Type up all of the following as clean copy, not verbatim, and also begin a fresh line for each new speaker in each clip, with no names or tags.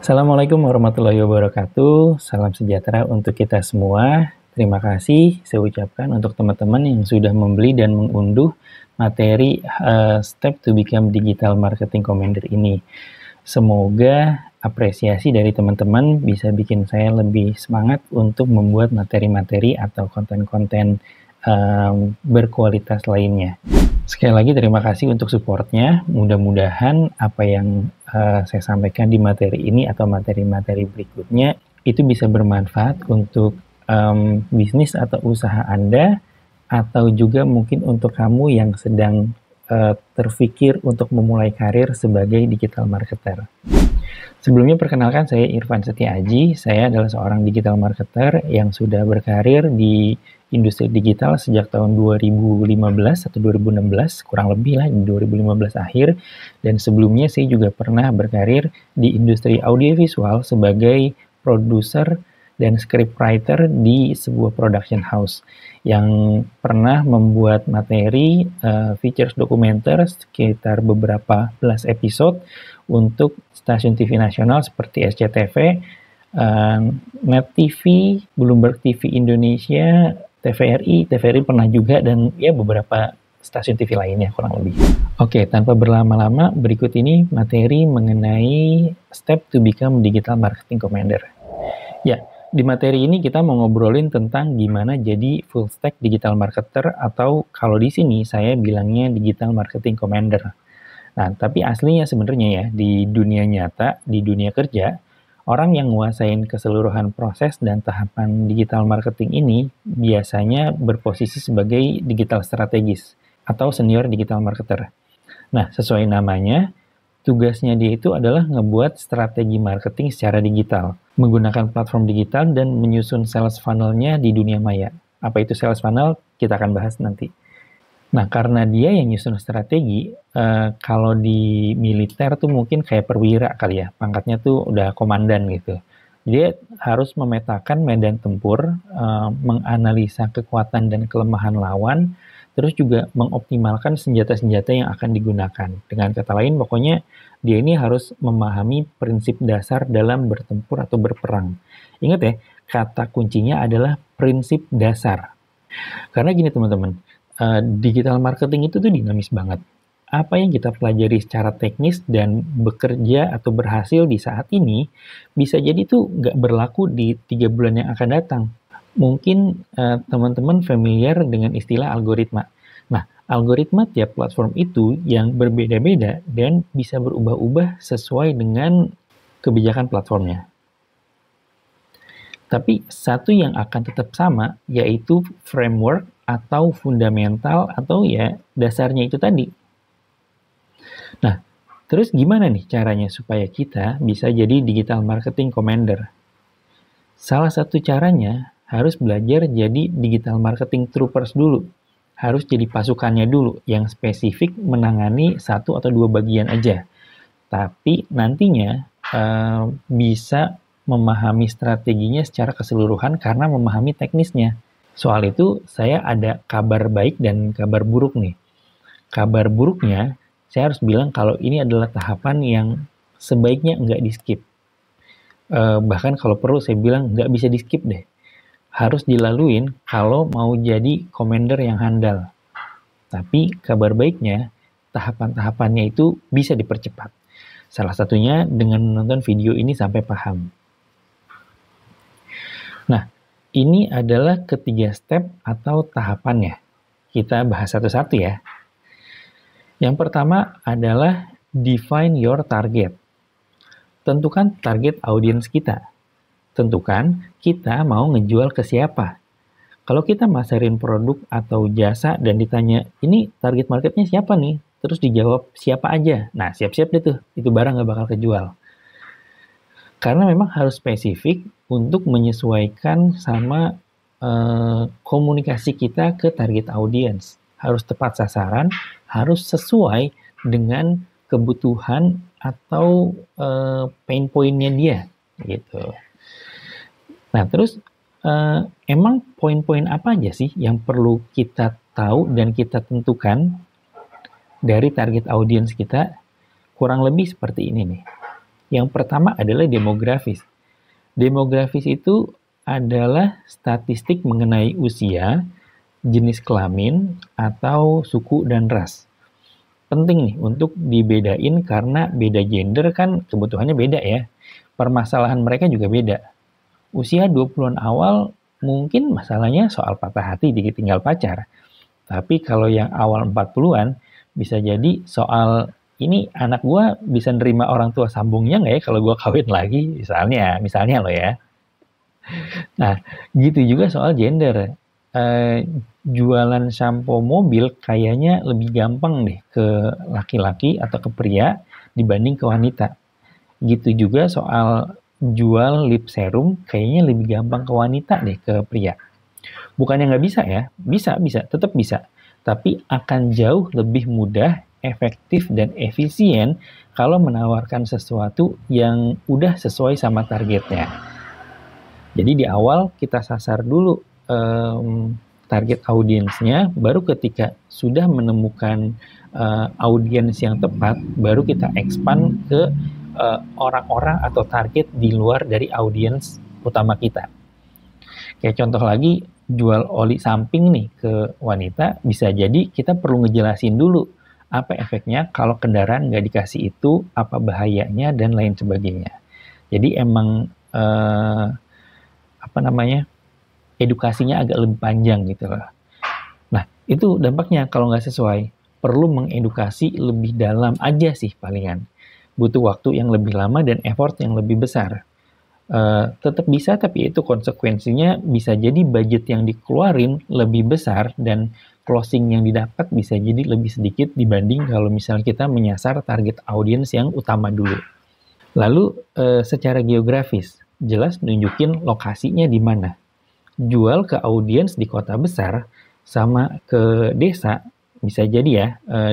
Assalamualaikum warahmatullahi wabarakatuh. Salam sejahtera untuk kita semua. Terima kasih saya ucapkan untuk teman-teman yang sudah membeli dan mengunduh materi Step to Become Digital Marketing Commander ini. Semoga apresiasi dari teman-teman bisa bikin saya lebih semangat untuk membuat materi-materi atau konten-konten berkualitas lainnya. Sekali lagi terima kasih untuk supportnya. Mudah-mudahan apa yang saya sampaikan di materi ini atau materi-materi berikutnya itu bisa bermanfaat untuk bisnis atau usaha Anda, atau juga mungkin untuk kamu yang sedang terpikir untuk memulai karir sebagai digital marketer. Sebelumnya perkenalkan, saya Irfan Setiaji. Saya adalah seorang digital marketer yang sudah berkarir di industri digital sejak tahun 2015 atau 2016, kurang lebih lah di 2015 akhir. Dan sebelumnya saya juga pernah berkarir di industri audiovisual sebagai produser dan scriptwriter di sebuah production house yang pernah membuat materi features dokumenter sekitar beberapa belas episode untuk stasiun TV nasional seperti SCTV, Net TV, Bloomberg TV Indonesia, TVRI pernah juga, dan ya beberapa stasiun TV lainnya kurang lebih. Oke, tanpa berlama-lama, berikut ini materi mengenai Step to Become Digital Marketing Commander. Ya, di materi ini kita mau ngobrolin tentang gimana jadi full stack digital marketer, atau kalau di sini saya bilangnya digital marketing commander. Nah, tapi aslinya sebenarnya ya, di dunia nyata, di dunia kerja, orang yang nguasain keseluruhan proses dan tahapan digital marketing ini biasanya berposisi sebagai digital strategis atau senior digital marketer. Nah, sesuai namanya, tugasnya dia itu adalah ngebuat strategi marketing secara digital, menggunakan platform digital dan menyusun sales funnel-nya di dunia maya. Apa itu sales funnel? Kita akan bahas nanti. Nah, karena dia yang nyusun strategi, kalau di militer tuh mungkin kayak perwira kali ya, pangkatnya tuh udah komandan gitu. Dia harus memetakan medan tempur, menganalisa kekuatan dan kelemahan lawan, terus juga mengoptimalkan senjata-senjata yang akan digunakan. Dengan kata lain, pokoknya dia ini harus memahami prinsip dasar dalam bertempur atau berperang. Ingat ya, kata kuncinya adalah prinsip dasar. Karena gini teman-teman, digital marketing itu tuh dinamis banget. Apa yang kita pelajari secara teknis dan bekerja atau berhasil di saat ini, bisa jadi tuh nggak berlaku di 3 bulan yang akan datang. Mungkin teman-teman familiar dengan istilah algoritma. Nah, algoritma tiap platform itu yang berbeda-beda dan bisa berubah-ubah sesuai dengan kebijakan platformnya. Tapi satu yang akan tetap sama, yaitu framework atau fundamental atau ya dasarnya itu tadi. Nah, terus gimana nih caranya supaya kita bisa jadi digital marketing commander? Salah satu caranya harus belajar jadi digital marketing troopers dulu. Harus jadi pasukannya dulu yang spesifik menangani 1 atau 2 bagian aja. Tapi nantinya bisa memahami strateginya secara keseluruhan karena memahami teknisnya. Soal itu saya ada kabar baik dan kabar buruk nih. Kabar buruknya, saya harus bilang kalau ini adalah tahapan yang sebaiknya nggak di-skip. Bahkan kalau perlu saya bilang nggak bisa di-skip deh. Harus dilaluin kalau mau jadi commander yang handal. Tapi kabar baiknya, tahapan-tahapannya itu bisa dipercepat. Salah satunya dengan menonton video ini sampai paham. Nah, ini adalah ketiga step atau tahapannya. Kita bahas satu-satu ya. Yang pertama adalah define your target. Tentukan target audiens kita. Tentukan kita mau ngejual ke siapa. Kalau kita masarin produk atau jasa dan ditanya, ini target marketnya siapa nih? Terus dijawab siapa aja. Nah, siap-siap deh tuh, itu barang nggak bakal kejual. Karena memang harus spesifik untuk menyesuaikan sama komunikasi kita ke target audiens. Harus tepat sasaran, harus sesuai dengan kebutuhan atau pain point-nya dia, gitu. Nah, terus emang poin-poin apa aja sih yang perlu kita tahu dan kita tentukan dari target audiens kita? Kurang lebih seperti ini nih. Yang pertama adalah demografis. Demografis itu adalah statistik mengenai usia, jenis kelamin, atau suku dan ras. Penting nih untuk dibedain karena beda gender kan kebutuhannya beda ya. Permasalahan mereka juga beda. Usia 20-an awal mungkin masalahnya soal patah hati ditinggal pacar. Tapi kalau yang awal 40-an bisa jadi soal ini anak gua bisa nerima orang tua sambungnya nggak ya kalau gua kawin lagi misalnya loh ya. Nah, gitu juga soal gender. Eh, Jualan sampo mobil kayaknya lebih gampang deh ke laki-laki atau ke pria dibanding ke wanita. Gitu juga soal jual lip serum kayaknya lebih gampang ke wanita deh ke pria. Bukannya nggak bisa ya, bisa, tetap bisa. Tapi akan jauh lebih mudah, efektif, dan efisien kalau menawarkan sesuatu yang udah sesuai sama targetnya. Jadi di awal kita sasar dulu target audiensnya, baru ketika sudah menemukan audiens yang tepat, baru kita expand ke orang-orang atau target di luar dari audiens utama kita. Kayak contoh lagi, jual oli samping nih ke wanita, bisa jadi kita perlu ngejelasin dulu apa efeknya kalau kendaraan nggak dikasih itu, apa bahayanya, dan lain sebagainya. Jadi emang edukasinya agak lebih panjang gitu lah. Nah, itu dampaknya kalau nggak sesuai. Perlu mengedukasi lebih dalam aja sih palingan. Butuh waktu yang lebih lama dan effort yang lebih besar. Tetap bisa, tapi itu konsekuensinya bisa jadi budget yang dikeluarin lebih besar dan closing yang didapat bisa jadi lebih sedikit dibanding kalau misalnya kita menyasar target audiens yang utama dulu. Lalu secara geografis, jelas nunjukin lokasinya di mana. Jual ke audiens di kota besar sama ke desa, bisa jadi ya,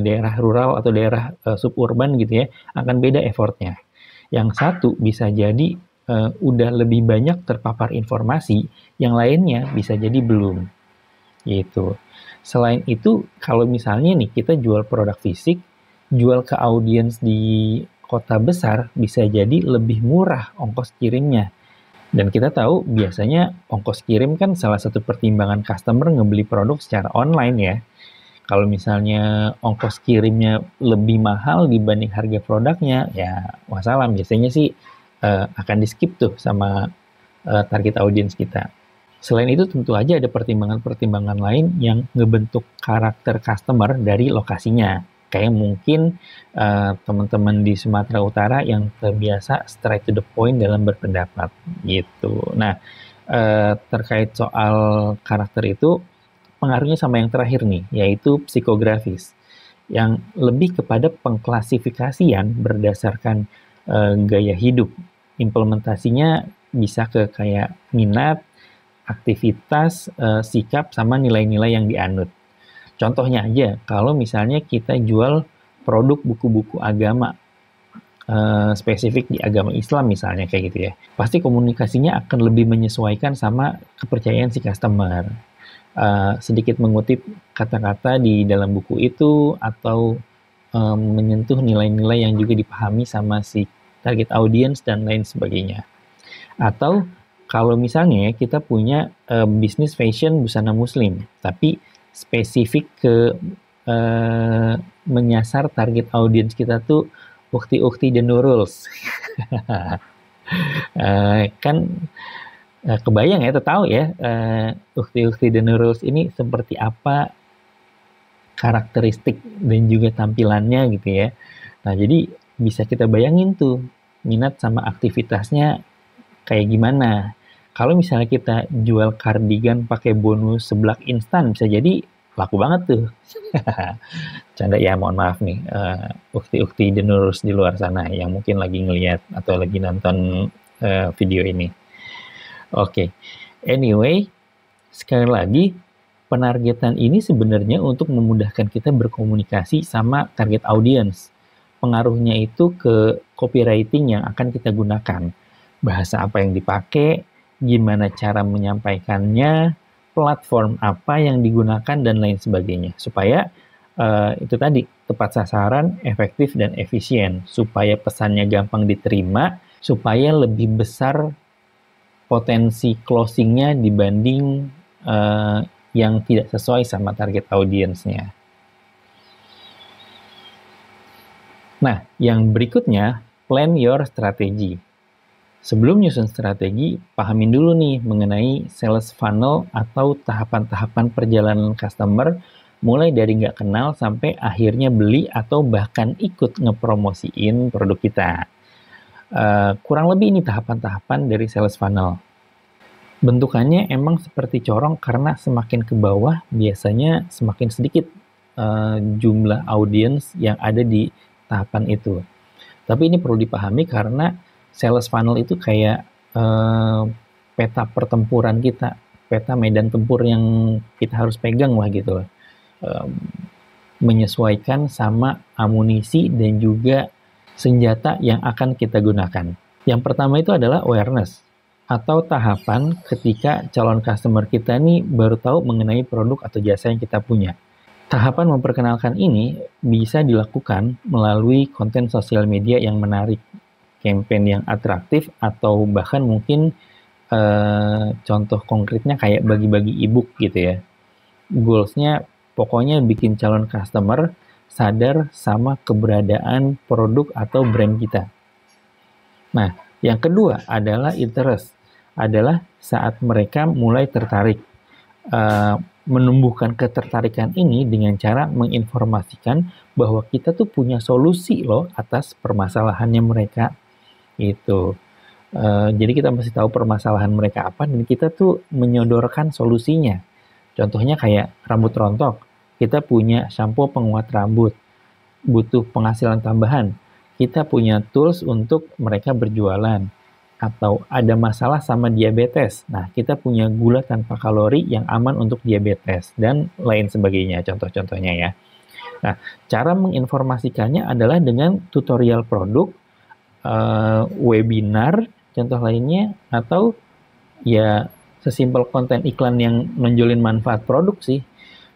daerah rural atau daerah suburban gitu ya, akan beda effortnya. Yang satu bisa jadi udah lebih banyak terpapar informasi, yang lainnya bisa jadi belum. Gitu. Selain itu, kalau misalnya nih kita jual produk fisik, jual ke audiens di kota besar bisa jadi lebih murah ongkos kirimnya. Dan kita tahu biasanya ongkos kirim kan salah satu pertimbangan customer ngebeli produk secara online ya. Kalau misalnya ongkos kirimnya lebih mahal dibanding harga produknya, ya wassalam. Biasanya sih akan di skip tuh sama target audiens kita. Selain itu tentu aja ada pertimbangan-pertimbangan lain yang ngebentuk karakter customer dari lokasinya. Kayak mungkin teman-teman di Sumatera Utara yang terbiasa straight to the point dalam berpendapat gitu. Nah, terkait soal karakter itu pengaruhnya sama yang terakhir nih, yaitu psikografis, yang lebih kepada pengklasifikasian berdasarkan gaya hidup. Implementasinya bisa ke kayak minat, aktivitas, sikap, sama nilai-nilai yang dianut. Contohnya aja, kalau misalnya kita jual produk buku-buku agama, spesifik di agama Islam misalnya kayak gitu ya, pasti komunikasinya akan lebih menyesuaikan sama kepercayaan si customer. Sedikit mengutip kata-kata di dalam buku itu, atau menyentuh nilai-nilai yang juga dipahami sama si target audience dan lain sebagainya. Atau kalau misalnya kita punya bisnis fashion busana muslim, tapi spesifik ke menyasar target audiens kita tuh ukti-ukti dan Nurul's. Kan kebayang ya, atau tahu ya ukti-ukti dan Nurul's ini seperti apa karakteristik dan juga tampilannya gitu ya. Nah, jadi bisa kita bayangin tuh minat sama aktivitasnya kayak gimana. Kalau misalnya kita jual kardigan pakai bonus seblak instan, bisa jadi laku banget tuh. Canda ya, mohon maaf nih. Ukti-ukti denurus di luar sana yang mungkin lagi ngeliat atau lagi nonton video ini. Oke. Anyway, sekali lagi, penargetan ini sebenarnya untuk memudahkan kita berkomunikasi sama target audience. Pengaruhnya itu ke copywriting yang akan kita gunakan. Bahasa apa yang dipakai, gimana cara menyampaikannya, platform apa yang digunakan, dan lain sebagainya. Supaya Itu tadi, tepat sasaran, efektif, dan efisien, supaya pesannya gampang diterima, supaya lebih besar potensi closingnya dibanding yang tidak sesuai sama target audiensnya. Nah, yang berikutnya, plan your strategy. Sebelum nyusun strategi, pahamin dulu nih mengenai sales funnel atau tahapan-tahapan perjalanan customer, mulai dari nggak kenal sampai akhirnya beli atau bahkan ikut ngepromosiin produk kita. Kurang lebih ini tahapan-tahapan dari sales funnel. Bentukannya emang seperti corong karena semakin ke bawah biasanya semakin sedikit jumlah audiens yang ada di tahapan itu. Tapi ini perlu dipahami karena sales funnel itu kayak peta pertempuran kita, peta medan tempur yang kita harus pegang lah gitu loh. Menyesuaikan sama amunisi dan juga senjata yang akan kita gunakan. Yang pertama itu adalah awareness, atau tahapan ketika calon customer kita nih baru tahu mengenai produk atau jasa yang kita punya. Tahapan memperkenalkan ini bisa dilakukan melalui konten sosial media yang menarik, campaign yang atraktif, atau bahkan mungkin contoh konkretnya kayak bagi-bagi ebook gitu ya. Goals-nya pokoknya bikin calon customer sadar sama keberadaan produk atau brand kita. Nah, yang kedua adalah interest, adalah saat mereka mulai tertarik. Menumbuhkan ketertarikan ini dengan cara menginformasikan bahwa kita tuh punya solusi loh atas permasalahannya mereka. Itu. Jadi kita mesti tahu permasalahan mereka apa dan kita tuh menyodorkan solusinya. Contohnya kayak rambut rontok. Kita punya shampoo penguat rambut. Butuh penghasilan tambahan. Kita punya tools untuk mereka berjualan. Atau ada masalah sama diabetes. Nah, kita punya gula tanpa kalori yang aman untuk diabetes. Dan lain sebagainya, contoh-contohnya ya. Nah, cara menginformasikannya adalah dengan tutorial produk, webinar, contoh lainnya, atau ya sesimpel konten iklan yang nonjolin manfaat produk sih.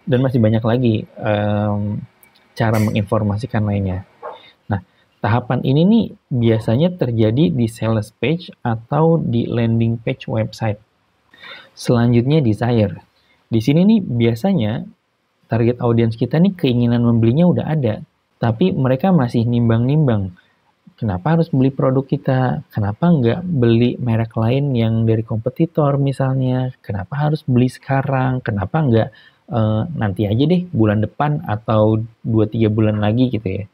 Dan masih banyak lagi cara menginformasikan lainnya. Nah, tahapan ini nih biasanya terjadi di sales page atau di landing page website. Selanjutnya desire. Di sini nih biasanya target audiens kita nih keinginan membelinya udah ada, tapi mereka masih nimbang-nimbang. Kenapa harus beli produk kita? Kenapa nggak beli merek lain yang dari kompetitor misalnya? Kenapa harus beli sekarang? Kenapa nggak nanti aja deh bulan depan atau 2-3 bulan lagi gitu ya.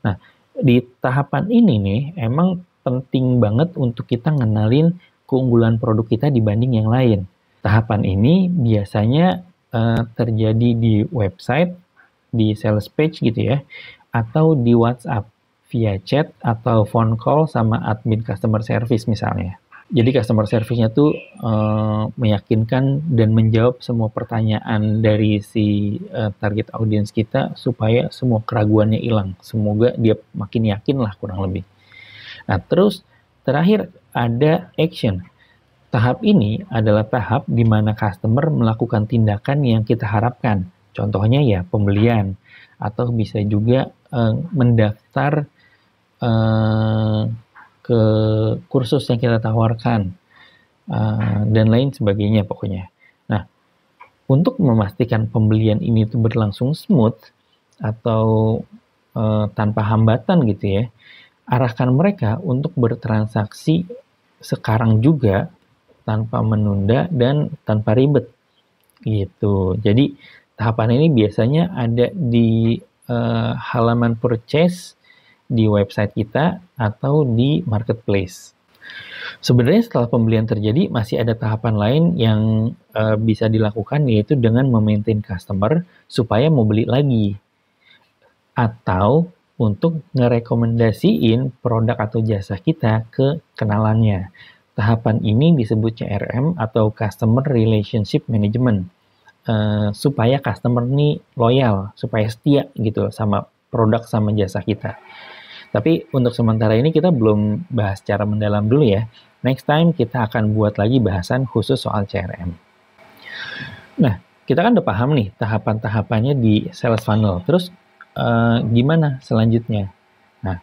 Nah, di tahapan ini nih emang penting banget untuk kita ngenalin keunggulan produk kita dibanding yang lain. Tahapan ini biasanya terjadi di website, di sales page gitu ya, atau di WhatsApp via chat atau phone call sama admin customer service misalnya. Jadi customer service-nya tuh meyakinkan dan menjawab semua pertanyaan dari si target audiens kita supaya semua keraguannya hilang. Semoga dia makin yakin lah kurang lebih. Nah, terus terakhir ada action. Tahap ini adalah tahap di mana customer melakukan tindakan yang kita harapkan. Contohnya ya pembelian, atau bisa juga mendaftar ke kursus yang kita tawarkan, dan lain sebagainya pokoknya. Nah, untuk memastikan pembelian ini tuh berlangsung smooth atau tanpa hambatan gitu ya, arahkan mereka untuk bertransaksi sekarang juga tanpa menunda dan tanpa ribet gitu. Jadi tahapan ini biasanya ada di halaman purchase di website kita atau di marketplace. Sebenarnya setelah pembelian terjadi masih ada tahapan lain yang bisa dilakukan, yaitu dengan memaintain customer supaya mau beli lagi, atau untuk ngerekomendasiin produk atau jasa kita ke kenalannya. Tahapan ini disebut CRM atau Customer Relationship Management, supaya customer nih loyal, supaya setia gitu sama produk sama jasa kita. Tapi untuk sementara ini kita belum bahas secara mendalam dulu ya. Next time kita akan buat lagi bahasan khusus soal CRM. Nah, Kita kan udah paham nih tahapan-tahapannya di sales funnel. Terus gimana selanjutnya? Nah,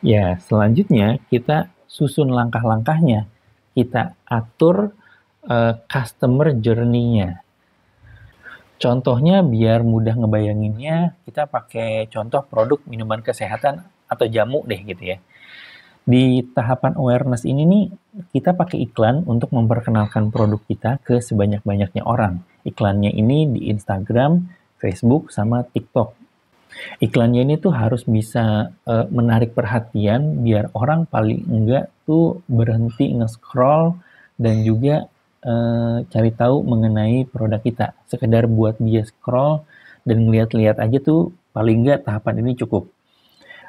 ya selanjutnya kita susun langkah-langkahnya. Kita atur customer journey-nya. Contohnya biar mudah ngebayanginnya, kita pakai contoh produk minuman kesehatan atau jamu deh gitu ya. Di tahapan awareness ini nih, kita pakai iklan untuk memperkenalkan produk kita ke sebanyak-banyaknya orang. Iklannya ini di Instagram, Facebook, sama TikTok. Iklannya ini tuh harus bisa menarik perhatian biar orang paling enggak tuh berhenti nge-scroll dan juga cari tahu mengenai produk kita. Sekedar buat dia scroll dan ngeliat-liat aja tuh paling enggak tahapan ini cukup.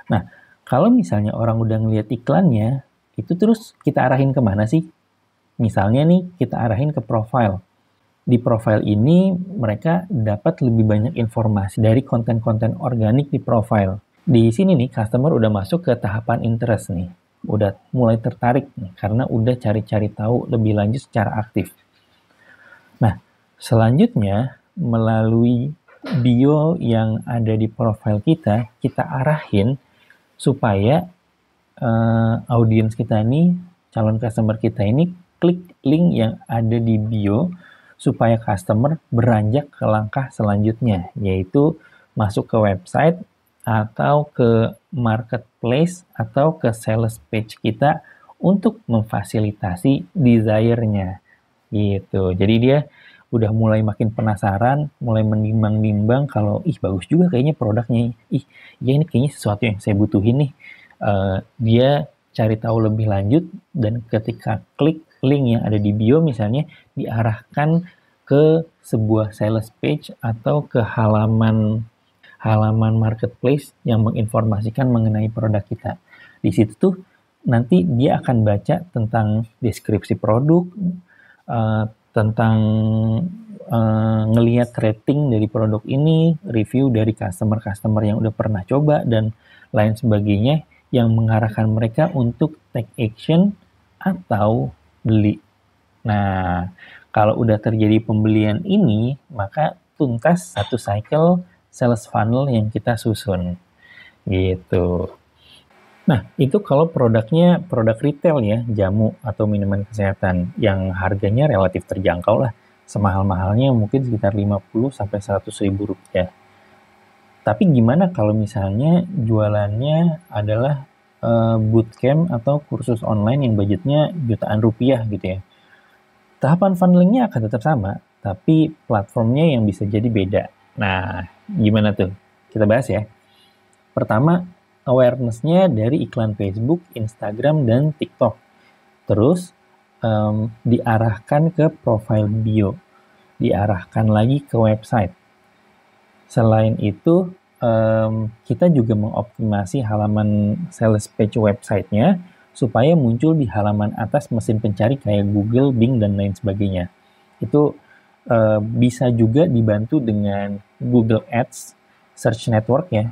Nah, kalau misalnya orang udah ngeliat iklannya, itu terus kita arahin kemana sih? Misalnya nih, kita arahin ke profile. Di profile ini, mereka dapat lebih banyak informasi dari konten-konten organik di profile. Di sini nih, customer udah masuk ke tahapan interest nih. Udah mulai tertarik nih, karena udah cari-cari tahu lebih lanjut secara aktif. Nah, selanjutnya, melalui bio yang ada di profile kita arahin supaya audiens kita ini, calon customer kita ini klik link yang ada di bio supaya customer beranjak ke langkah selanjutnya, yaitu masuk ke website atau ke marketplace atau ke sales page kita untuk memfasilitasi desire-nya gitu. Jadi dia udah mulai makin penasaran, mulai menimbang-nimbang kalau bagus juga kayaknya produknya, ya ini kayaknya sesuatu yang saya butuhin nih. Dia cari tahu lebih lanjut dan ketika klik link yang ada di bio misalnya diarahkan ke sebuah sales page atau ke halaman marketplace yang menginformasikan mengenai produk kita. Di situ tuh nanti dia akan baca tentang deskripsi produk, tentang ngelihat rating dari produk ini, review dari customer yang udah pernah coba dan lain sebagainya yang mengarahkan mereka untuk take action atau beli. Nah, kalau udah terjadi pembelian ini, maka tuntas satu cycle sales funnel yang kita susun. Gitu. Nah, itu kalau produknya produk retail ya, jamu atau minuman kesehatan yang harganya relatif terjangkau lah. Semahal-mahalnya mungkin sekitar 50 sampai 100 ribu rupiah. Tapi gimana kalau misalnya jualannya adalah bootcamp atau kursus online yang budgetnya jutaan rupiah gitu ya. Tahapan funnelingnya akan tetap sama, tapi platformnya yang bisa jadi beda. Nah, gimana tuh? Kita bahas ya. Pertama, awareness-nya dari iklan Facebook, Instagram, dan TikTok. Terus, diarahkan ke profile bio. Diarahkan lagi ke website. Selain itu, kita juga mengoptimasi halaman sales page website-nya supaya muncul di halaman atas mesin pencari kayak Google, Bing, dan lain sebagainya. Itu bisa juga dibantu dengan Google Ads, Search Network ya,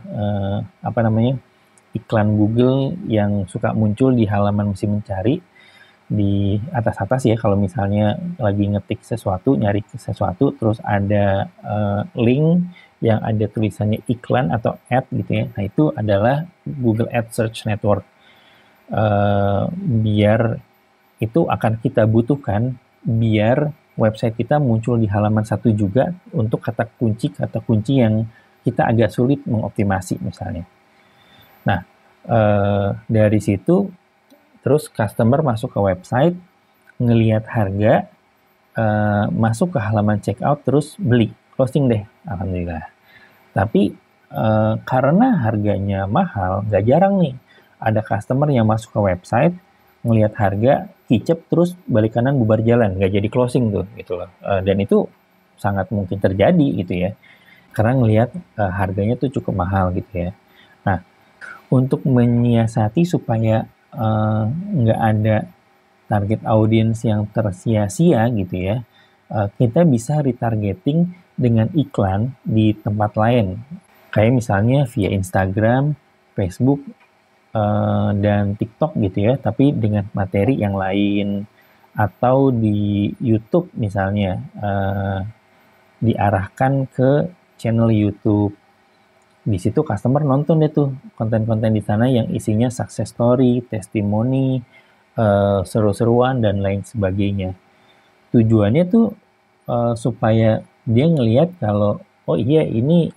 iklan Google yang suka muncul di halaman mesin mencari di atas-atas ya, kalau misalnya lagi ngetik sesuatu, nyari sesuatu, terus ada link yang ada tulisannya iklan atau ad gitu ya. Nah, itu adalah Google Ads Search Network. Biar itu akan kita butuhkan biar website kita muncul di halaman satu juga untuk kata kunci yang kita agak sulit mengoptimasi misalnya. Nah, dari situ terus customer masuk ke website, ngelihat harga, masuk ke halaman checkout, terus beli, closing deh, alhamdulillah. Tapi karena harganya mahal, nggak jarang nih ada customer yang masuk ke website, ngelihat harga, kicep, terus balik kanan bubar jalan, nggak jadi closing tuh, gitu loh. Dan itu sangat mungkin terjadi gitu ya, karena ngelihat harganya tuh cukup mahal gitu ya. Nah, untuk menyiasati supaya nggak ada target audiens yang tersia-sia gitu ya, kita bisa retargeting dengan iklan di tempat lain, kayak misalnya via Instagram, Facebook, dan TikTok gitu ya, tapi dengan materi yang lain, atau di YouTube misalnya, diarahkan ke channel YouTube. Di situ customer nonton deh tuh konten-konten di sana yang isinya success story, testimoni, seru-seruan dan lain sebagainya. Tujuannya tuh supaya dia ngelihat kalau oh iya ini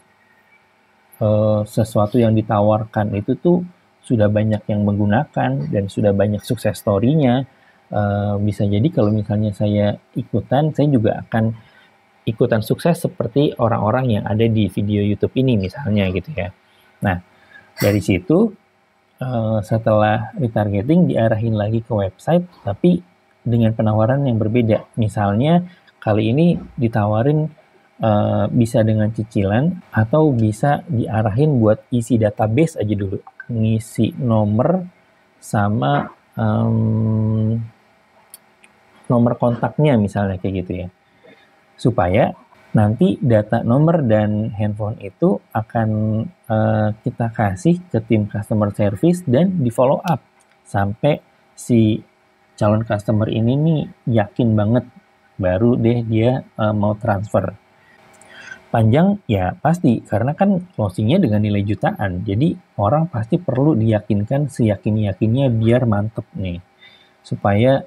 sesuatu yang ditawarkan itu tuh sudah banyak yang menggunakan dan sudah banyak sukses story-nya. Bisa jadi kalau misalnya saya ikutan, saya juga akan ikutan sukses seperti orang-orang yang ada di video YouTube ini misalnya gitu ya. Nah, dari situ setelah retargeting diarahin lagi ke website tapi dengan penawaran yang berbeda. Misalnya kali ini ditawarin bisa dengan cicilan atau bisa diarahin buat isi database aja dulu. Ngisi nomor sama nomor kontaknya misalnya kayak gitu ya. Supaya nanti data nomor dan handphone itu akan kita kasih ke tim customer service dan di follow up sampai si calon customer ini nih yakin banget baru deh dia mau transfer. Panjang ya pasti karena kan closingnya dengan nilai jutaan, jadi orang pasti perlu diyakinkan seyakin-yakinnya biar mantep nih supaya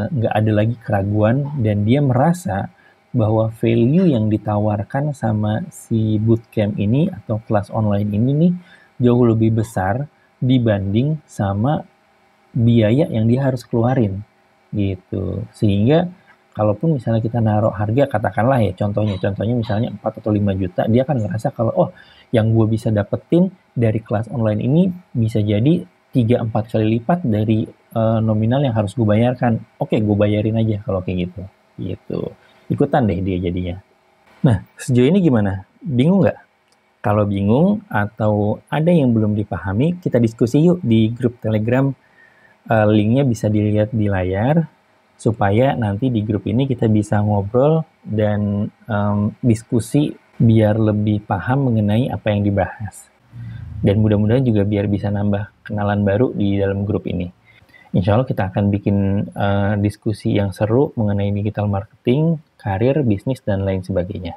nggak ada lagi keraguan dan dia merasa bahwa value yang ditawarkan sama si bootcamp ini atau kelas online ini nih jauh lebih besar dibanding sama biaya yang dia harus keluarin gitu. Sehingga kalaupun misalnya kita naruh harga katakanlah ya contohnya misalnya 4 atau 5 juta, dia akan ngerasa kalau oh yang gue bisa dapetin dari kelas online ini bisa jadi 3-4 kali lipat dari nominal yang harus gue bayarkan. Oke, gue bayarin aja kalau kayak gitu. Gitu. Ikutan deh dia jadinya. Nah, sejauh ini gimana? Bingung nggak? Kalau bingung atau ada yang belum dipahami, kita diskusi yuk di grup Telegram. Linknya bisa dilihat di layar, supaya nanti di grup ini kita bisa ngobrol dan diskusi biar lebih paham mengenai apa yang dibahas. Dan mudah-mudahan juga biar bisa nambah kenalan baru di dalam grup ini. Insya Allah kita akan bikin diskusi yang seru mengenai digital marketing, karir, bisnis, dan lain sebagainya.